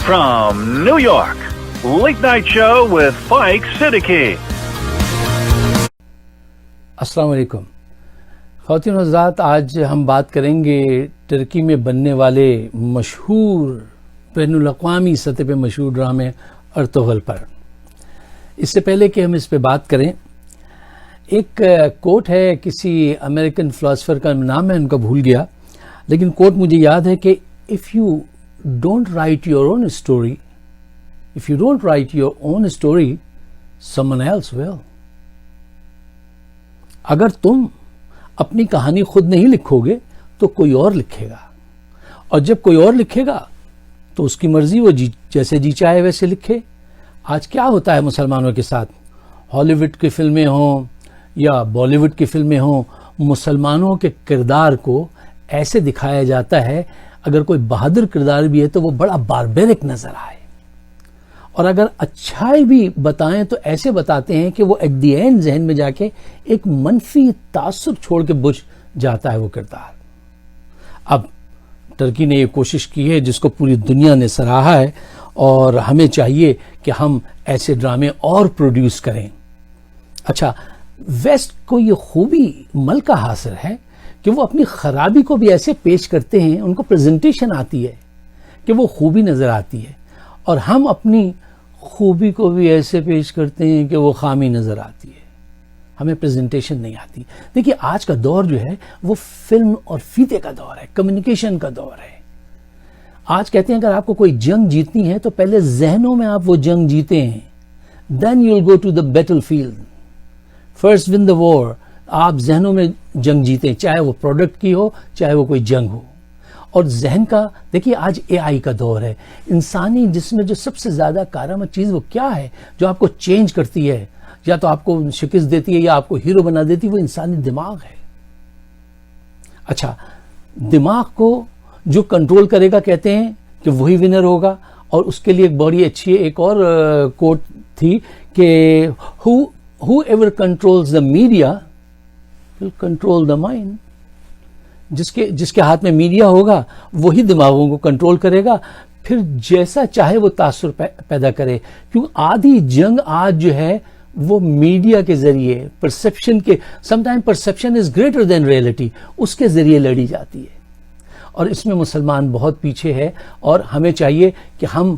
From New York, Late Night Show with Spike Siddiqui. السلام علیکم خواتین و حضرات، آج ہم بات کریں گے ترکی میں بننے والے مشہور بین الاقوامی سطح پہ مشہور ڈرامے ارطغرل پر۔ اس سے پہلے کہ ہم اس پہ بات کریں، ایک کوٹ ہے کسی امریکن فلاسفر کا نام ہے ان کا بھول گیا، لیکن کوٹ مجھے یاد ہے کہ if you don't write your own story, someone else will. اگر تم اپنی کہانی خود نہیں لکھو گے تو کوئی اور لکھے گا، اور جب کوئی اور لکھے گا تو اس کی مرضی، وہ جیسے جی چاہے ویسے لکھے۔ آج کیا ہوتا ہے مسلمانوں کے ساتھ؟ ہالی ووڈ کی فلمیں ہوں یا بالی ووڈ کی فلمیں ہوں، مسلمانوں کے کردار کو ایسے دکھایا جاتا ہے، اگر کوئی بہادر کردار بھی ہے تو وہ بڑا باربیرک نظر آئے، اور اگر اچھائی بھی بتائیں تو ایسے بتاتے ہیں کہ وہ ایٹ دی اینڈ ذہن میں جا کے ایک منفی تاثر چھوڑ کے بجھ جاتا ہے وہ کردار۔ اب ترکی نے یہ کوشش کی ہے جس کو پوری دنیا نے سراہا ہے، اور ہمیں چاہیے کہ ہم ایسے ڈرامے اور پروڈیوس کریں۔ اچھا، ویسٹ کو یہ خوبی ملکہ حاصل ہے کہ وہ اپنی خرابی کو بھی ایسے پیش کرتے ہیں، ان کو پریزنٹیشن آتی ہے کہ وہ خوبی نظر آتی ہے، اور ہم اپنی خوبی کو بھی ایسے پیش کرتے ہیں کہ وہ خامی نظر آتی ہے، ہمیں پریزنٹیشن نہیں آتی۔ دیکھیے، آج کا دور جو ہے وہ فلم اور فیتے کا دور ہے، کمیونیکیشن کا دور ہے۔ آج کہتے ہیں اگر آپ کو کوئی جنگ جیتنی ہے تو پہلے ذہنوں میں آپ وہ جنگ جیتے ہیں، then you'll go to the battlefield, first win the war۔ آپ ذہنوں میں جنگ جیتے ہیں، چاہے وہ پروڈکٹ کی ہو چاہے وہ کوئی جنگ ہو۔ اور ذہن کا دیکھیے، آج اے آئی کا دور ہے، انسانی جسم میں جو سب سے زیادہ کارآمد چیز وہ کیا ہے جو آپ کو چینج کرتی ہے، یا تو آپ کو شکست دیتی ہے یا آپ کو ہیرو بنا دیتی ہے؟ وہ انسانی دماغ ہے۔ اچھا، دماغ کو جو کنٹرول کرے گا کہتے ہیں کہ وہی ونر ہوگا، اور اس کے لیے ایک بڑی اچھی ایک اور کوٹ تھی کہ whoever controls the media will control the mind۔ جس کے ہاتھ میں میڈیا ہوگا وہی دماغوں کو کنٹرول کرے گا، پھر جیسا چاہے وہ تاثر پیدا کرے۔ کیوں آدھی جنگ آج جو ہے وہ میڈیا کے ذریعے، پرسپشن کے، some time perception is greater than reality, اس کے ذریعے لڑی جاتی ہے، اور اس میں مسلمان بہت پیچھے ہے۔ اور ہمیں چاہیے کہ ہم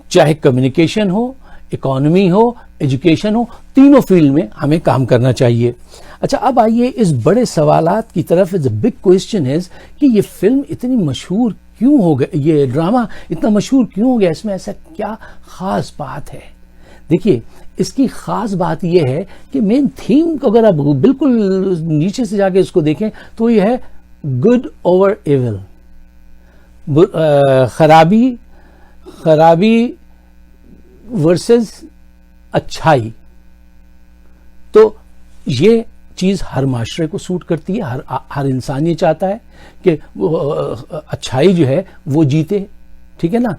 چاہے کمیونیکیشن ہو، اکانومی ہو، ایجوکیشن ہو، تینوں فیلڈ میں ہمیں کام کرنا چاہیے۔ اچھا، اب آئیے اس بڑے سوالات کی طرف۔ the big question is کہ یہ فلم اتنی مشہور کیوں ہو گئی، یہ ڈرامہ اتنا مشہور کیوں ہو گیا، اس میں ایسا کیا خاص بات ہے؟ دیکھیے، اس کی خاص بات یہ ہے کہ مین تھیم کو اگر آپ بالکل نیچے سے جا کے اس کو دیکھیں تو یہ ہے گڈ اوور ایول، خرابی ورسز اچھائی۔ تو یہ چیز ہر معاشرے کو سوٹ کرتی ہے، ہر انسان یہ چاہتا ہے کہ اچھائی جو ہے وہ جیتے، ٹھیک ہے نا؟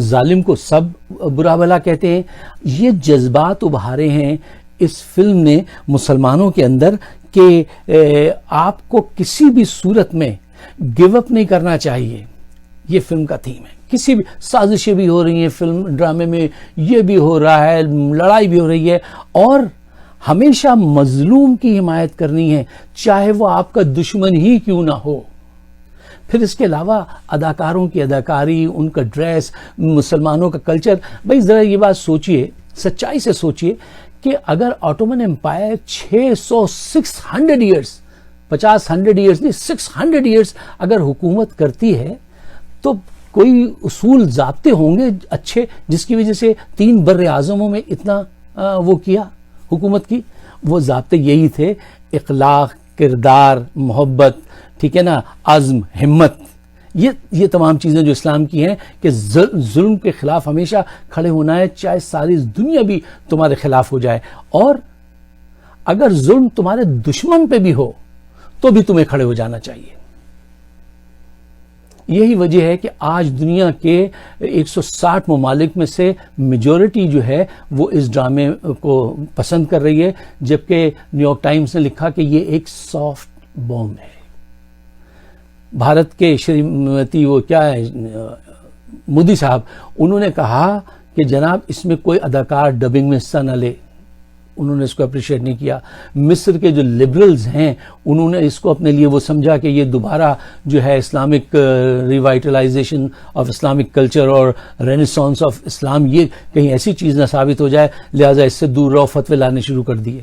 ظالم کو سب برا بھلا کہتے ہیں۔ یہ جذبات ابھارے ہیں اس فلم نے مسلمانوں کے اندر کہ آپ کو کسی بھی صورت میں گیو اپ نہیں کرنا چاہیے۔ یہ فلم کا تھیم ہے۔ کسی بھی سازشیں بھی ہو رہی ہیں فلم ڈرامے میں، یہ بھی ہو رہا ہے، لڑائی بھی ہو رہی ہے، اور ہمیشہ مظلوم کی حمایت کرنی ہے، چاہے وہ آپ کا دشمن ہی کیوں نہ ہو۔ پھر اس کے علاوہ اداکاروں کی اداکاری، ان کا ڈریس، مسلمانوں کا کلچر۔ بھائی ذرا یہ بات سوچئے، سچائی سے سوچئے کہ اگر آٹومن امپائر 600 ایئرز 50 ایئرز نہیں 600 ایئرز اگر حکومت کرتی ہے تو کوئی اصول ضابطے ہوں گے اچھے، جس کی وجہ سے 3 بر اعظموں میں اتنا وہ کیا حکومت کی۔ وہ ضابطے یہی تھے: اخلاق، کردار، محبت، ٹھیک ہے نا، عزم، ہمت۔ یہ تمام چیزیں جو اسلام کی ہیں کہ ظلم کے خلاف ہمیشہ کھڑے ہونا ہے، چاہے ساری دنیا بھی تمہارے خلاف ہو جائے، اور اگر ظلم تمہارے دشمن پہ بھی ہو تو بھی تمہیں کھڑے ہو جانا چاہیے۔ یہی وجہ ہے کہ آج دنیا کے 160 ممالک میں سے میجورٹی جو ہے وہ اس ڈرامے کو پسند کر رہی ہے، جبکہ نیو یارک ٹائمز نے لکھا کہ یہ ایک سافٹ بوم ہے۔ بھارت کے شریمتی وہ کیا ہے مودی صاحب انہوں نے کہا کہ جناب اس میں کوئی اداکار ڈبنگ میں حصہ نہ لے، انہوں نے اس کو اپریشیٹ نہیں کیا. مصر کے جو لبرلز ہیں انہوں نے اس کو اپنے لیے وہ سمجھا کہ یہ دوبارہ جو ہے اسلامک ریوائٹلائزیشن آف اسلامک کلچر اور رینیسانس آف اسلام، یہ کہیں ایسی چیز نہ ثابت ہو جائے، لہٰذا اس سے دور رہو، فتوے لانے شروع کر دیے.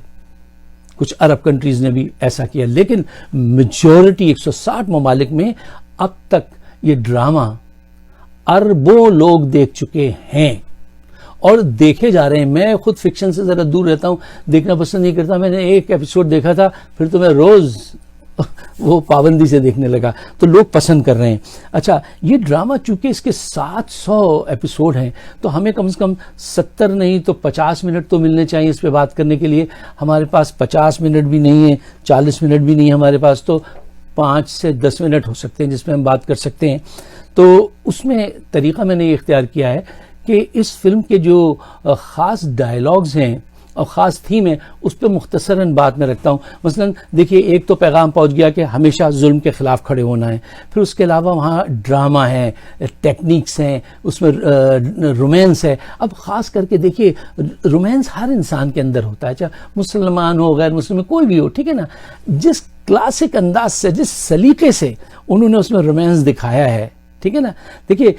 کچھ عرب کنٹریز نے بھی ایسا کیا، لیکن میجورٹی 160 ممالک میں اب تک یہ ڈرامہ اربوں لوگ دیکھ چکے ہیں اور دیکھے جا رہے ہیں. میں خود فکشن سے ذرا دور رہتا ہوں، دیکھنا پسند نہیں کرتا. میں نے ایک ایپیسوڈ دیکھا تھا، پھر تو میں روز وہ پابندی سے دیکھنے لگا، تو لوگ پسند کر رہے ہیں. اچھا، یہ ڈرامہ چونکہ اس کے 700 ایپیسوڈ ہیں تو ہمیں کم سے کم 70 نہیں تو 50 منٹ تو ملنے چاہیے اس پہ بات کرنے کے لیے. ہمارے پاس 50 منٹ بھی نہیں ہے، 40 منٹ بھی نہیں ہے ہمارے پاس، تو 5 سے 10 منٹ ہو سکتے ہیں جس میں ہم بات کر سکتے ہیں. تو اس میں طریقہ میں نے یہ اختیار کیا ہے کہ اس فلم کے جو خاص ڈائلاگز ہیں اور خاص تھیم ہے اس پہ مختصراً بات میں رکھتا ہوں. مثلا دیکھیے، ایک تو پیغام پہنچ گیا کہ ہمیشہ ظلم کے خلاف کھڑے ہونا ہے. پھر اس کے علاوہ وہاں ڈرامہ ہے، ٹیکنیکس ہیں، اس میں رومانس ہے. اب خاص کر کے دیکھیے، رومانس ہر انسان کے اندر ہوتا ہے، چاہے مسلمان ہو غیر مسلم کوئی بھی ہو، ٹھیک ہے نا. جس کلاسک انداز سے، جس سلیقے سے انہوں نے اس میں رومانس دکھایا ہے، ٹھیک ہے نا. دیکھیے،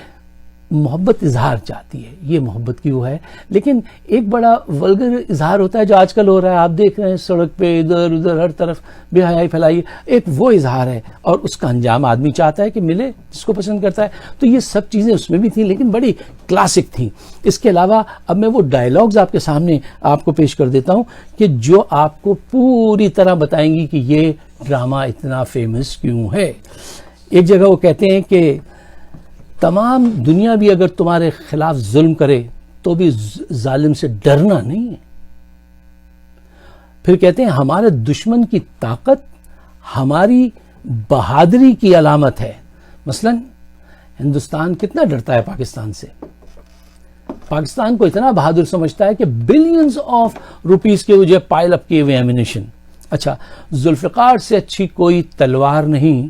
محبت اظہار چاہتی ہے، یہ محبت کی وہ ہے، لیکن ایک بڑا ولگر اظہار ہوتا ہے جو آج کل ہو رہا ہے. آپ دیکھ رہے ہیں سڑک پہ ادھر ادھر ہر طرف بے حیائی پھیلائی، ایک وہ اظہار ہے اور اس کا انجام آدمی چاہتا ہے کہ ملے جس کو پسند کرتا ہے. تو یہ سب چیزیں اس میں بھی تھیں، لیکن بڑی کلاسک تھیں. اس کے علاوہ اب میں وہ ڈائلاگز آپ کے سامنے آپ کو پیش کر دیتا ہوں کہ جو آپ کو پوری طرح بتائیں گی کہ یہ ڈرامہ اتنا فیمس کیوں ہے. ایک جگہ وہ کہتے ہیں کہ تمام دنیا بھی اگر تمہارے خلاف ظلم کرے تو بھی ظالم سے ڈرنا نہیں ہے. پھر کہتے ہیں ہمارے دشمن کی طاقت ہماری بہادری کی علامت ہے. مثلا ہندوستان کتنا ڈرتا ہے پاکستان سے، پاکستان کو اتنا بہادر سمجھتا ہے کہ بلینز آف روپیز کے جو پائل اپ کیے ہوئے ایمونیشن. اچھا، ذوالفقار سے اچھی کوئی تلوار نہیں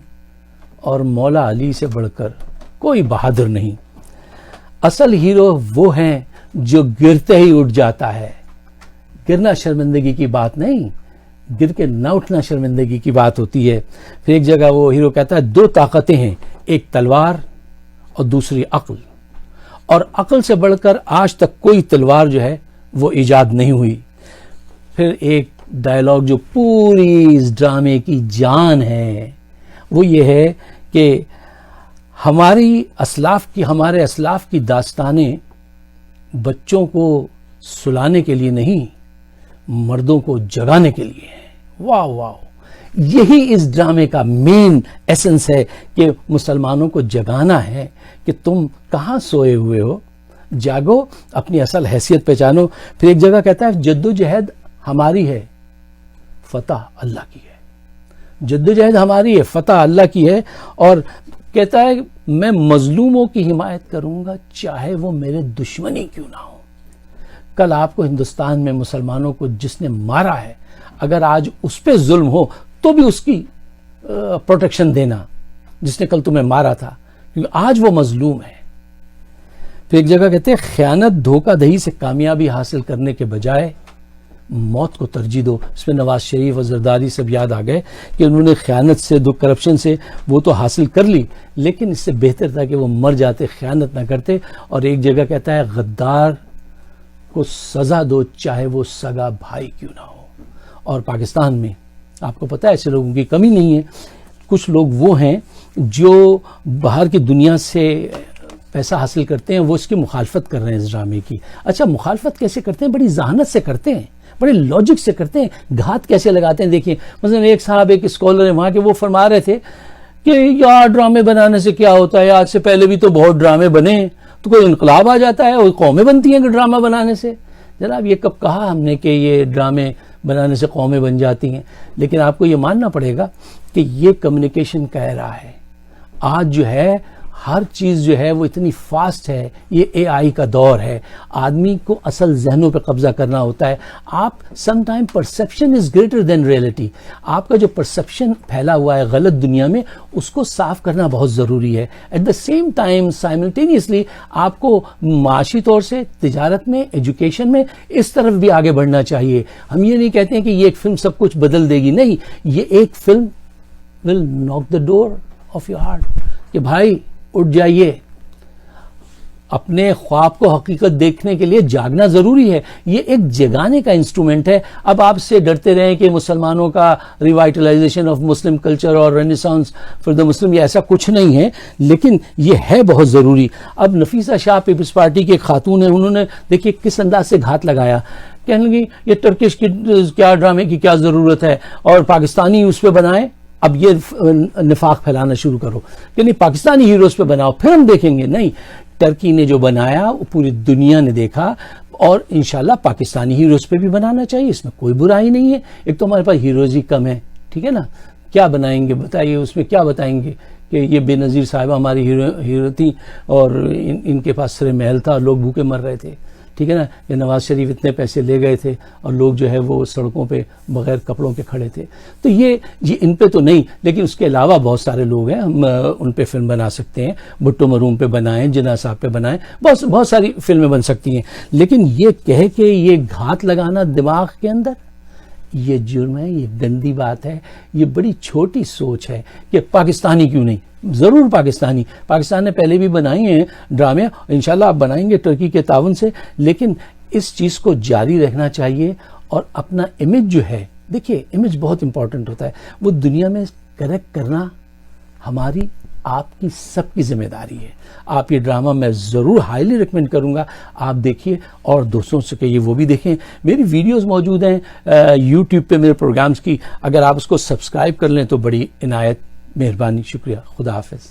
اور مولا علی سے بڑھ کر کوئی بہادر نہیں. اصل ہیرو وہ ہیں جو گرتے ہی اٹھ جاتا ہے. گرنا شرمندگی کی بات نہیں، گر کے نہ اٹھنا شرمندگی کی بات ہوتی ہے. پھر ایک جگہ وہ ہیرو کہتا ہے 2 طاقتیں ہیں، ایک تلوار اور دوسری عقل، اور عقل سے بڑھ کر آج تک کوئی تلوار جو ہے وہ ایجاد نہیں ہوئی. پھر ایک ڈائلاگ جو پوری اس ڈرامے کی جان ہے وہ یہ ہے کہ ہمارے اسلاف کی داستانیں بچوں کو سلانے کے لیے نہیں، مردوں کو جگانے کے لیے ہیں. واہ واہ، یہی اس ڈرامے کا مین ایسنس ہے کہ مسلمانوں کو جگانا ہے کہ تم کہاں سوئے ہوئے ہو، جاگو، اپنی اصل حیثیت پہچانو. پھر ایک جگہ کہتا ہے جدوجہد ہماری ہے، فتح اللہ کی ہے. جدوجہد ہماری ہے، فتح اللہ کی ہے. اور کہتا ہے میں مظلوموں کی حمایت کروں گا چاہے وہ میرے دشمنی کیوں نہ ہو. کل آپ کو ہندوستان میں مسلمانوں کو جس نے مارا ہے، اگر آج اس پہ ظلم ہو تو بھی اس کی پروٹیکشن دینا، جس نے کل تمہیں مارا تھا، کیونکہ آج وہ مظلوم ہے. پھر ایک جگہ کہتے ہیں خیانت دھوکہ دہی سے کامیابی حاصل کرنے کے بجائے موت کو ترجیح دو. اس میں نواز شریف اور زرداری سب یاد آ گئے کہ انہوں نے خیانت سے، کرپشن سے وہ تو حاصل کر لی، لیکن اس سے بہتر تھا کہ وہ مر جاتے، خیانت نہ کرتے. اور ایک جگہ کہتا ہے غدار کو سزا دو چاہے وہ سگا بھائی کیوں نہ ہو. اور پاکستان میں آپ کو پتہ ہے ایسے لوگوں کی کمی نہیں ہے. کچھ لوگ وہ ہیں جو باہر کی دنیا سے پیسہ حاصل کرتے ہیں، وہ اس کی مخالفت کر رہے ہیں اس ڈرامے کی. اچھا، مخالفت کیسے کرتے ہیں؟ بڑی ذہانت سے کرتے ہیں، بڑے لاجک سے کرتے ہیں. گھات کیسے لگاتے ہیں دیکھیں. مثلا ایک صاحب، ایک اسکالر ہیں وہاں کے، وہ فرما رہے تھے کہ یار ڈرامے بنانے سے کیا ہوتا ہے، آج سے پہلے بھی تو بہت ڈرامے بنے ہیں، تو کوئی انقلاب آ جاتا ہے، اور قومیں بنتی ہیں کہ ڈرامہ بنانے سے. جناب یہ کب کہا ہم نے کہ یہ ڈرامے بنانے سے قومیں بن جاتی ہیں؟ لیکن آپ کو یہ ماننا پڑے گا کہ یہ کمیونیکیشن کا ایرا ہے. آج جو ہے ہر چیز جو ہے وہ اتنی فاسٹ ہے، یہ اے آئی کا دور ہے، آدمی کو اصل ذہنوں پہ قبضہ کرنا ہوتا ہے. آپ سم ٹائم پرسیپشن از گریٹر دین ریئلٹی. آپ کا جو پرسیپشن پھیلا ہوا ہے غلط دنیا میں، اس کو صاف کرنا بہت ضروری ہے. At the same time simultaneously آپ کو معاشی طور سے، تجارت میں، ایجوکیشن میں اس طرف بھی آگے بڑھنا چاہیے. ہم یہ نہیں کہتے ہیں کہ یہ ایک فلم سب کچھ بدل دے گی، نہیں، یہ ایک فلم ول ناک دا ڈور آف یور ہارٹ کہ بھائی اٹھ جائیے. اپنے خواب کو حقیقت دیکھنے کے لیے جاگنا ضروری ہے. یہ ایک جگانے کا انسٹرومنٹ ہے. اب آپ سے ڈرتے رہیں کہ مسلمانوں کا ریوائٹلائزیشن آف مسلم کلچر اور رینیسانس فار دا مسلم، یہ ایسا کچھ نہیں ہے، لیکن یہ ہے بہت ضروری. اب نفیسہ شاہ پیپلز پارٹی کے خاتون ہیں، انہوں نے دیکھیے کس انداز سے گھات لگایا. کہنے لگی یہ ٹرکش کی کیا ڈرامے کی کیا ضرورت ہے، اور پاکستانی اس پہ بنائیں. اب یہ نفاق پھیلانا شروع کرو کہ نہیں پاکستانی ہیروز پہ بناؤ پھر ہم دیکھیں گے. نہیں، ٹرکی نے جو بنایا وہ پوری دنیا نے دیکھا، اور انشاءاللہ پاکستانی ہیروز پہ بھی بنانا چاہیے، اس میں کوئی برائی نہیں ہے. ایک تو ہمارے پاس ہیروز ہی کم ہے، ٹھیک ہے نا، کیا بنائیں گے بتائیے، اس میں کیا بتائیں گے کہ یہ بے نظیر صاحبہ ہماری ہیرو تھیں اور ان کے پاس سر محل تھا اور لوگ بھوکے مر رہے تھے، ٹھیک ہے نا. یہ نواز شریف اتنے پیسے لے گئے تھے اور لوگ جو ہے وہ سڑکوں پہ بغیر کپڑوں کے کھڑے تھے. تو یہ ان پہ تو نہیں، لیکن اس کے علاوہ بہت سارے لوگ ہیں، ہم ان پہ فلم بنا سکتے ہیں. بھٹو مرحوم پہ بنائیں، جناح صاحب پہ بنائیں، بہت ساری فلمیں بن سکتی ہیں. لیکن یہ کہہ کے یہ گھات لگانا دماغ کے اندر، یہ جرم ہے، یہ گندی بات ہے. یہ بڑی چھوٹی سوچ ہے کہ پاکستانی کیوں نہیں. ضرور پاکستان نے پہلے بھی بنائی ہیں ڈرامے، انشاءاللہ آپ بنائیں گے ٹرکی کے تعاون سے، لیکن اس چیز کو جاری رکھنا چاہیے. اور اپنا امیج جو ہے، دیکھیے امیج بہت امپورٹنٹ ہوتا ہے، وہ دنیا میں کریکٹ کرنا ہماری آپ کی سب کی ذمہ داری ہے. آپ یہ ڈرامہ میں ضرور ہائیلی ریکمینڈ کروں گا، آپ دیکھیے اور دوستوں سے کہیے وہ بھی دیکھیں. میری ویڈیوز موجود ہیں یوٹیوب پہ میرے پروگرامز کی، اگر آپ اس کو سبسکرائب کر لیں تو بڑی عنایت، مہربانی، شکریہ. خدا حافظ.